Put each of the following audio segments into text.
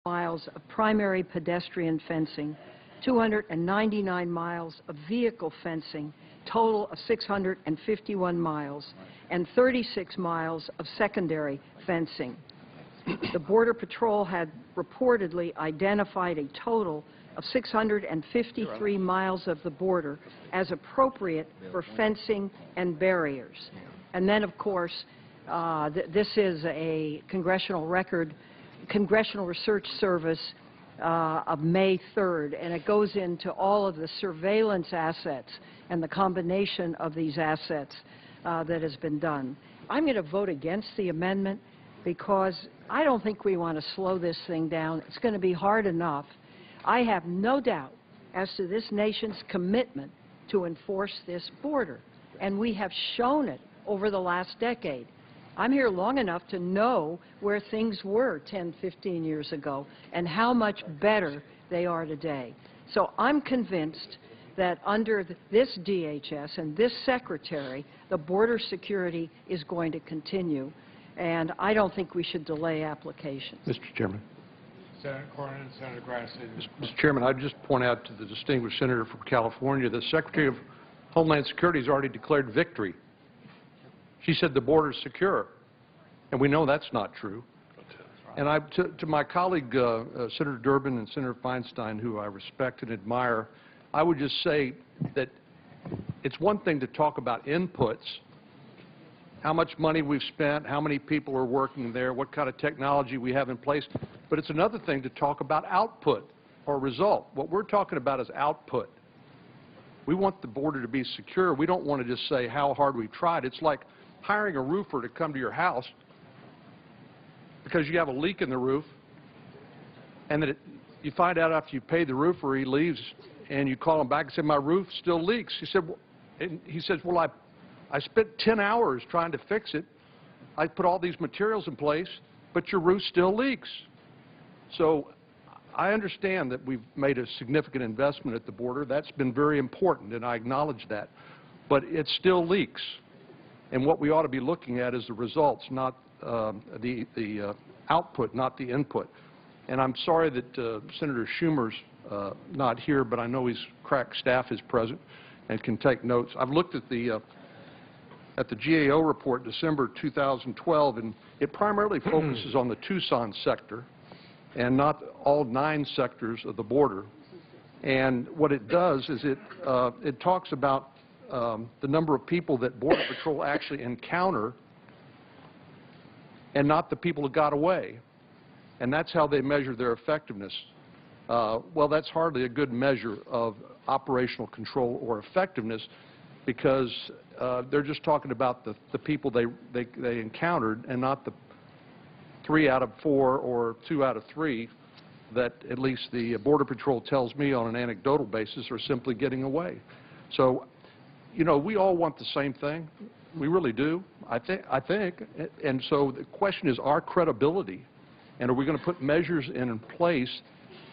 miles of primary pedestrian fencing, 299 miles of vehicle fencing, total of 651 miles, and 36 miles of secondary fencing. The Border Patrol had reportedly identified a total of 653 miles of the border as appropriate for fencing and barriers. And then, of course, this is a congressional record, Congressional Research Service of May 3rd, and it goes into all of the surveillance assets and the combination of these assets that has been done. I'm going to vote against the amendment because I don't think we want to slow this thing down. It's going to be hard enough. I have no doubt as to this nation's commitment to enforce this border, and we have shown it over the last decade. I'm here long enough to know where things were 10, 15 years ago and how much better they are today. So I'm convinced that under this DHS and this Secretary, the border security is going to continue, and I don't think we should delay applications. Mr. Chairman. Senator Cornyn, Senator Grassley. Mr. Chairman, I'd just point out to the distinguished senator from California, the Secretary of Homeland Security has already declared victory. She said the border is secure, and we know that's not true. And to my colleague, Senator Durbin and Senator Feinstein, who I respect and admire, I would just say that it's one thing to talk about inputs, how much money we've spent, how many people are working there, what kind of technology we have in place, but it's another thing to talk about output or result. What we're talking about is output. We want the border to be secure. We don't want to just say how hard we've tried. It's like hiring a roofer to come to your house because you have a leak in the roof, and then you find out after you pay the roofer, he leaves, and you call him back and say, my roof still leaks. He says, well, I spent 10 hours trying to fix it. I put all these materials in place, but your roof still leaks. So I understand that we've made a significant investment at the border. That's been very important, and I acknowledge that. But it still leaks. And what we ought to be looking at is the results, not the output, not the input. And I'm sorry that Senator Schumer's not here, but I know his crack staff is present and can take notes. I've looked at the GAO report, December 2012, and it primarily focuses on the Tucson sector and not all 9 sectors of the border. And what it does is it talks about the number of people that Border Patrol actually encounter and not the people who got away. And that's how they measure their effectiveness. Well, that's hardly a good measure of operational control or effectiveness because they're just talking about the people they encountered and not the 3 out of 4 or 2 out of 3 that at least the Border Patrol tells me on an anecdotal basis are simply getting away. So, you know, we all want the same thing. We really do, I think. And so the question is our credibility. And are we going to put measures in place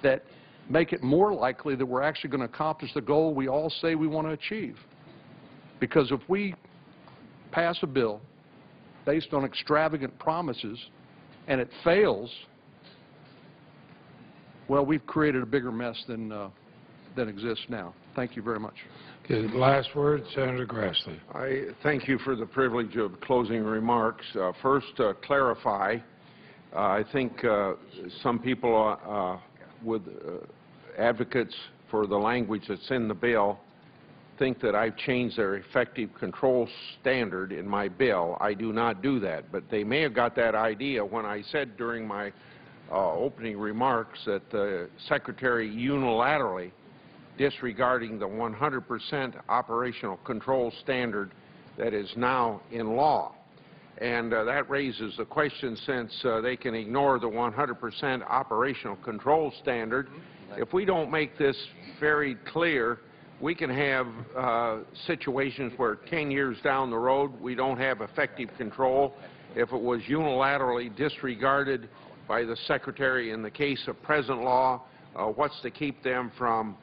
that make it more likely that we're actually going to accomplish the goal we all say we want to achieve? Because if we pass a bill based on extravagant promises and it fails, well, we've created a bigger mess than exists now. Thank you very much. Okay, last word, Senator Grassley. I thank you for the privilege of closing remarks. First, clarify. I think some people advocates for the language that's in the bill think that I've changed their effective control standard in my bill. I do not do that, but they may have got that idea when I said during my opening remarks that the Secretary unilaterally disregarding the 100% operational control standard that is now in law. And that raises the question, since they can ignore the 100% operational control standard, if we don't make this very clear, we can have situations where 10 years down the road we don't have effective control. If it was unilaterally disregarded by the Secretary in the case of present law, what's to keep them from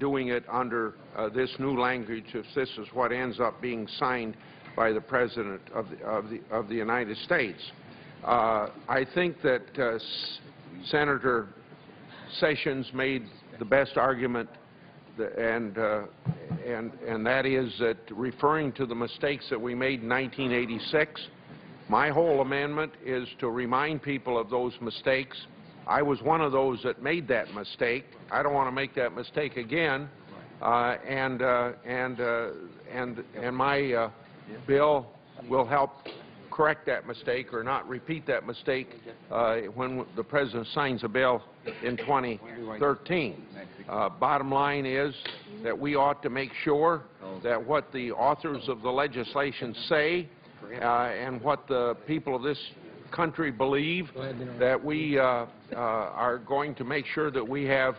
doing it under this new language if this is what ends up being signed by the President of the United States? I think that Senator Sessions made the best argument, and that is that referring to the mistakes that we made in 1986, my whole amendment is to remind people of those mistakes. I was one of those that made that mistake. I don't want to make that mistake again, and my bill will help correct that mistake or not repeat that mistake when the President signs a bill in 2013. Bottom line is that we ought to make sure that what the authors of the legislation say and what the people of this country believe, that we are going to make sure that we have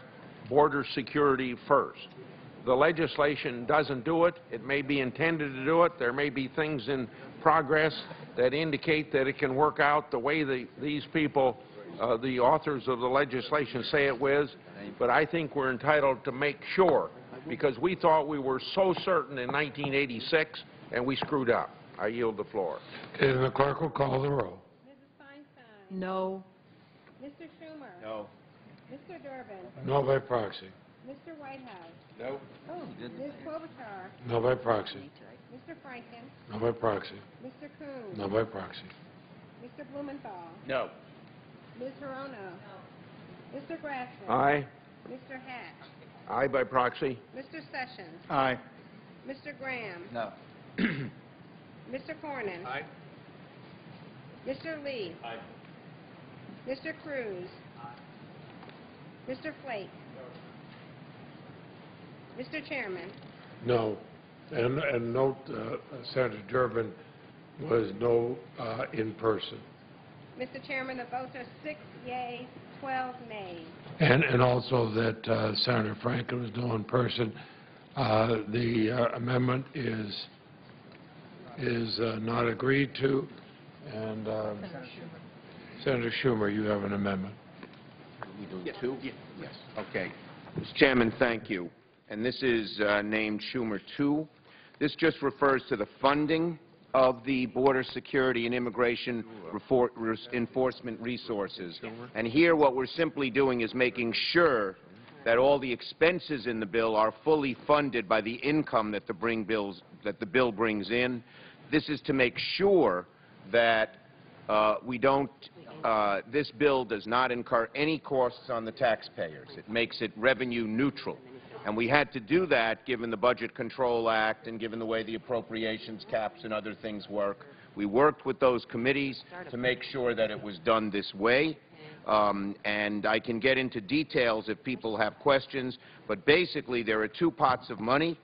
border security first. The legislation doesn't do it. It may be intended to do it. There may be things in progress that indicate that it can work out the way these people, the authors of the legislation, say it was. But I think we're entitled to make sure, because we thought we were so certain in 1986, and we screwed up. I yield the floor. Okay, the clerk will call the roll. Mrs. Feinstein. No. Mr. Schumer. No. Mr. Durbin. No by proxy. Mr. Whitehouse. No. Ms. Klobuchar. No by proxy. Mr. Franken. No by proxy. Mr. Coons. No by proxy. Mr. Blumenthal. No. Ms. Hirono. Mr. Grassley. Aye. Mr. Hatch. Aye by proxy. Mr. Sessions. Aye. Mr. Graham. No. Mr. Cornyn. Aye. Mr. Lee. Aye. Mr. Cruz. Mr. Flake. Mr. Chairman. No. And note, Senator Durbin was no in person. Mr. Chairman, the votes are 6 yeas, 12 nays. And also that Senator Franken was no in person. The amendment is not agreed to. And Senator Schumer, you have an amendment. We doing two? Yes. Okay. Mr. Chairman, thank you. And this is named Schumer 2. This just refers to the funding of the border security and immigration enforcement resources. And here what we're simply doing is making sure that all the expenses in the bill are fully funded by the income that the bill brings in. This is to make sure that this bill does not incur any costs on the taxpayers. It makes it revenue neutral. And we had to do that given the Budget Control Act and given the way the appropriations caps and other things work. We worked with those committees to make sure that it was done this way. And I can get into details if people have questions. But basically, there are two pots of money.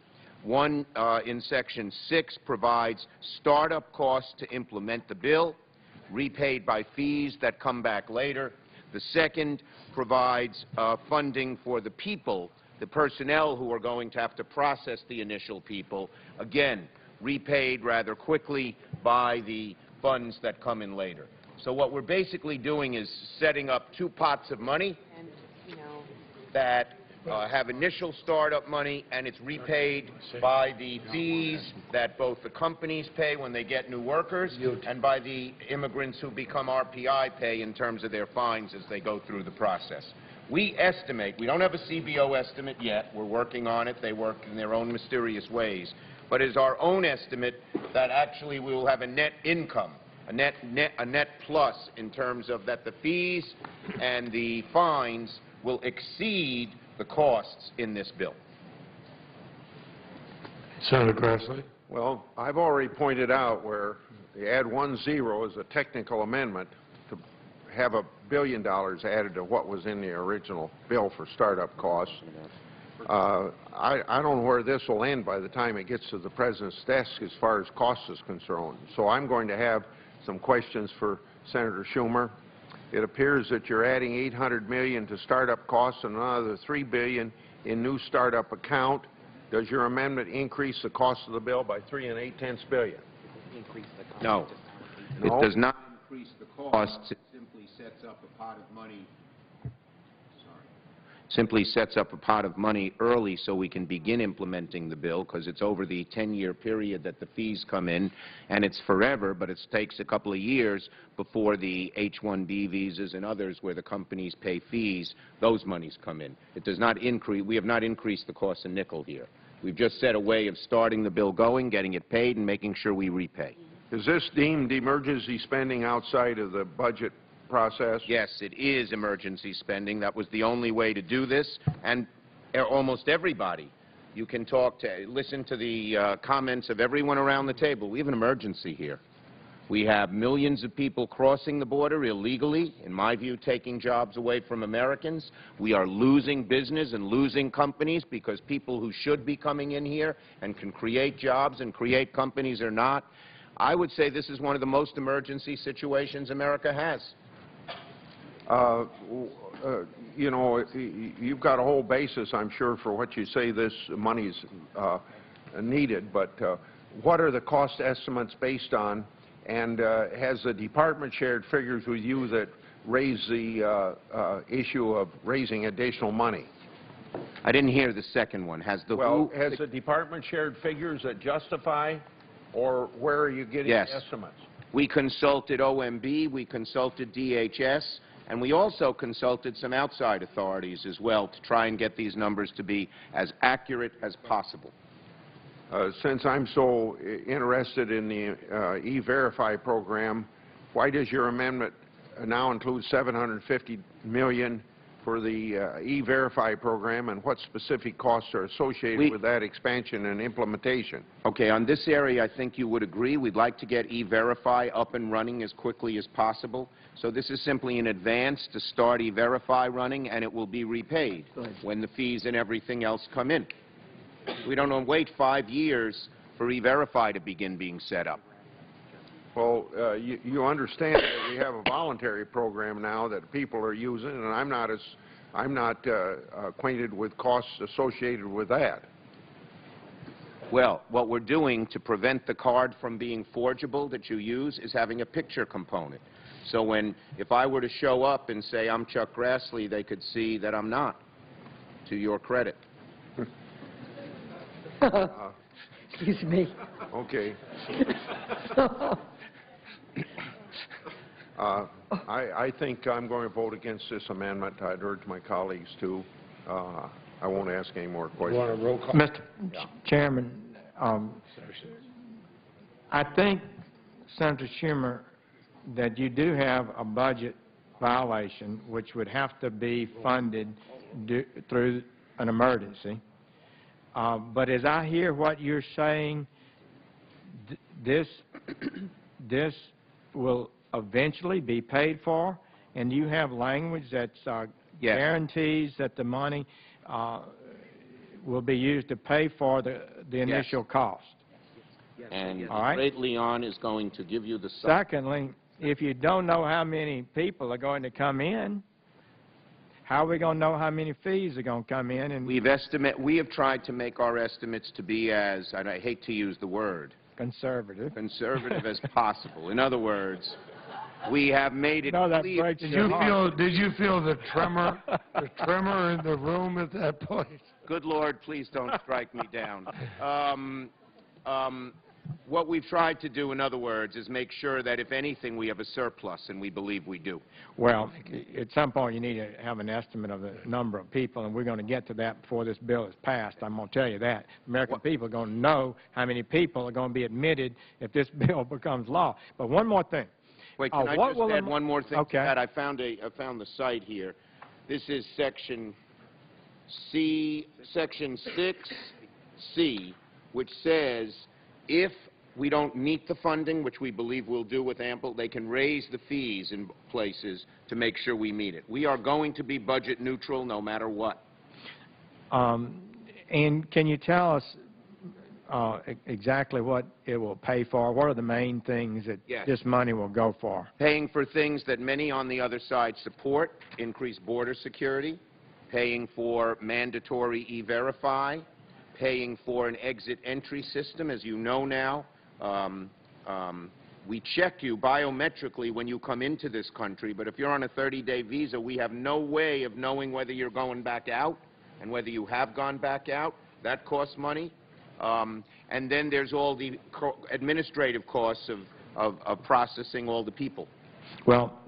One in Section 6 provides startup costs to implement the bill, repaid by fees that come back later. The second provides funding for the people, the personnel who are going to have to process the initial people, again, repaid rather quickly by the funds that come in later. So what we're basically doing is setting up two pots of money that have initial startup money, and it's repaid by the fees that both the companies pay when they get new workers and by the immigrants who become RPI pay in terms of their fines as they go through the process. We estimate, we don't have a CBO estimate yet, we're working on it, they work in their own mysterious ways, but it is our own estimate that actually we will have a net income, a net plus in terms of that the fees and the fines will exceed the costs in this bill. Senator Grassley. Well, I've already pointed out where the add 1 0 is a technical amendment to have $1 billion added to what was in the original bill for startup costs. I don't know where this will end by the time it gets to the President's desk as far as cost is concerned. So I'm going to have some questions for Senator Schumer. It appears that you're adding $800 million to startup costs and another $3 billion in new startup account. Does your amendment increase the cost of the bill by $3.8 billion? No. No? It does not increase the costs. It simply sets up a pot of money. simply sets up a pot of money early so we can begin implementing the bill, because it's over the 10-year period that the fees come in, and it's forever, but it takes a couple of years before the H-1B visas and others where the companies pay fees, those monies come in. It does not increase. We have not increased the cost a nickel here. We've just set a way of starting the bill going, getting it paid, and making sure we repay. Is this deemed emergency spending outside of the budget process? Yes, it is emergency spending. That was the only way to do this, and almost everybody. You can listen to the comments of everyone around the table. We have an emergency here. We have millions of people crossing the border illegally, in my view, taking jobs away from Americans. We are losing business and losing companies because people who should be coming in here and can create jobs and create companies are not. I would say this is one of the most emergency situations America has. You know, you've got a whole basis, I'm sure, for what you say this money's needed, but what are the cost estimates based on, and has the department shared figures with you that raise the issue of raising additional money? I didn't hear the second one. Has the department shared figures that justify, or where are you getting the estimates? We consulted OMB, we consulted DHS, and we also consulted some outside authorities as well to try and get these numbers to be as accurate as possible. Since I'm so interested in the E-Verify program, why does your amendment now include $750 million for the E-Verify program, and what specific costs are associated with that expansion and implementation? Okay, on this area, I think you would agree. We'd like to get E-Verify up and running as quickly as possible. So this is simply an advance to start E-Verify running, and it will be repaid when the fees and everything else come in. We don't want to wait 5 years for E-Verify to begin being set up. Well, you understand that we have a voluntary program now that people are using, and I'm not acquainted with costs associated with that. Well, what we're doing to prevent the card from being forgeable that you use is having a picture component. So if I were to show up and say I'm Chuck Grassley, they could see that I'm not, to your credit. Excuse me. Okay. I think I'm going to vote against this amendment. I'd urge my colleagues to. I won't ask any more questions. You want a roll call? Mr. Chairman, I think, Senator Schumer, that you do have a budget violation which would have to be funded through an emergency. But as I hear what you're saying, this will eventually be paid for, and you have language that guarantees that the money will be used to pay for the initial cost. And all right? Great Leon is going to give you the sum. Secondly, if you don't know how many people are going to come in, how are we going to know how many fees are going to come in? And we have tried to make our estimates to be as, and I hate to use the word, conservative as possible. In other words, we have made it clear. Did you feel the tremor in the room at that point? Good Lord, please don't strike me down. What we've tried to do, in other words, is make sure that if anything, we have a surplus, and we believe we do. Well, at some point you need to have an estimate of the number of people, and we're going to get to that before this bill is passed. I'm going to tell you that. American people are going to know how many people are going to be admitted if this bill becomes law. But one more thing. Wait, can I just add one more thing to that? I found the site here. This is section 6C, which says if we don't meet the funding, which we believe we'll do with ample, they can raise the fees in places to make sure we meet it. We are going to be budget neutral no matter what. And can you tell us exactly what it will pay for? What are the main things that this money will go for? Paying for things that many on the other side support, increased border security, paying for mandatory E-Verify, paying for an exit entry system, as you know now, We check you biometrically when you come into this country, but if you're on a 30-day visa, we have no way of knowing whether you're going back out and whether you have gone back out. That costs money. And then there's all the administrative costs of processing all the people. Well,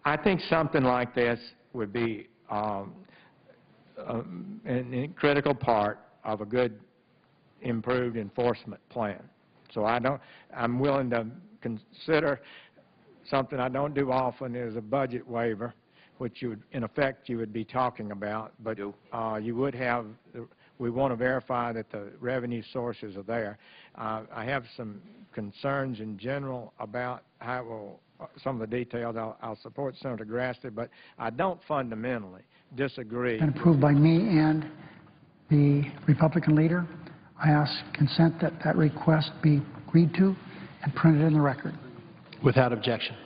I think something like this would be a critical part of a good, improved enforcement plan. So I'm willing to consider something I don't do often is a budget waiver, which in effect you would be talking about, but you would have, we want to verify that the revenue sources are there. I have some concerns in general about how some of the details. I'll support Senator Grassley, but I don't fundamentally disagree. And approved by me and the Republican leader. I ask consent that that request be agreed to and printed in the record. Without objection.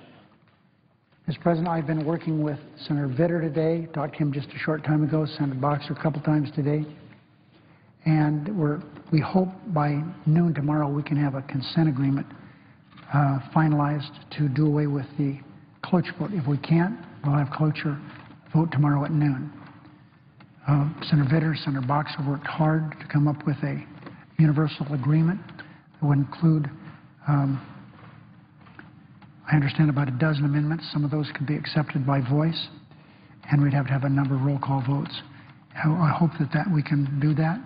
Mr. President, I've been working with Senator Vitter today, talked to him just a short time ago, Senator Boxer a couple times today, and we hope by noon tomorrow we can have a consent agreement finalized to do away with the cloture vote. If we can't, we'll have cloture vote tomorrow at noon. Senator Vitter, Senator Boxer worked hard to come up with a universal agreement that would include, I understand, about a dozen amendments. Some of those could be accepted by voice, and we'd have to have a number of roll call votes. I hope that we can do that.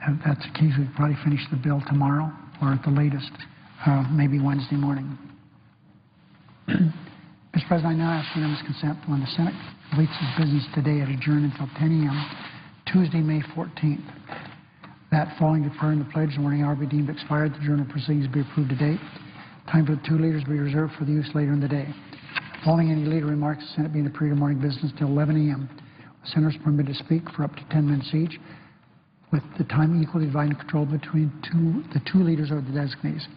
If that's the case, we could probably finish the bill tomorrow or at the latest, maybe Wednesday morning. Mr. President, I now ask unanimous consent when the Senate completes its business today at adjourn until 10 a.m. Tuesday, May 14th. That following declaring the pledge and warning hour be deemed expired, the journal proceedings be approved to date. Time for the two leaders be reserved for the use later in the day. Following any leader remarks, the Senate being the period of morning business till 11 a.m. The senators are permitted to speak for up to 10 minutes each, with the time equally divided and controlled between the two leaders or the designees.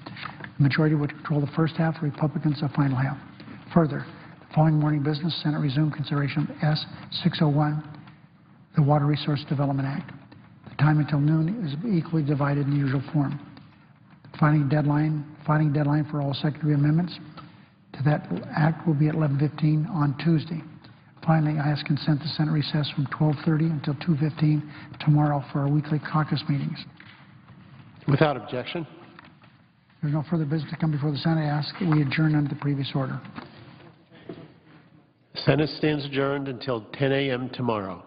The majority would control the first half, the Republicans the final half. Further, the following morning business, Senate resumed consideration of S. 601, the Water Resource Development Act. The time until noon is equally divided in the usual form. The filing deadline for all secondary amendments to that act will be at 11:15 on Tuesday. Finally, I ask consent to Senate recess from 12:30 until 2:15 tomorrow for our weekly caucus meetings. Without objection. If there's no further business to come before the Senate, I ask that we adjourn under the previous order. The Senate stands adjourned until 10 a.m. tomorrow.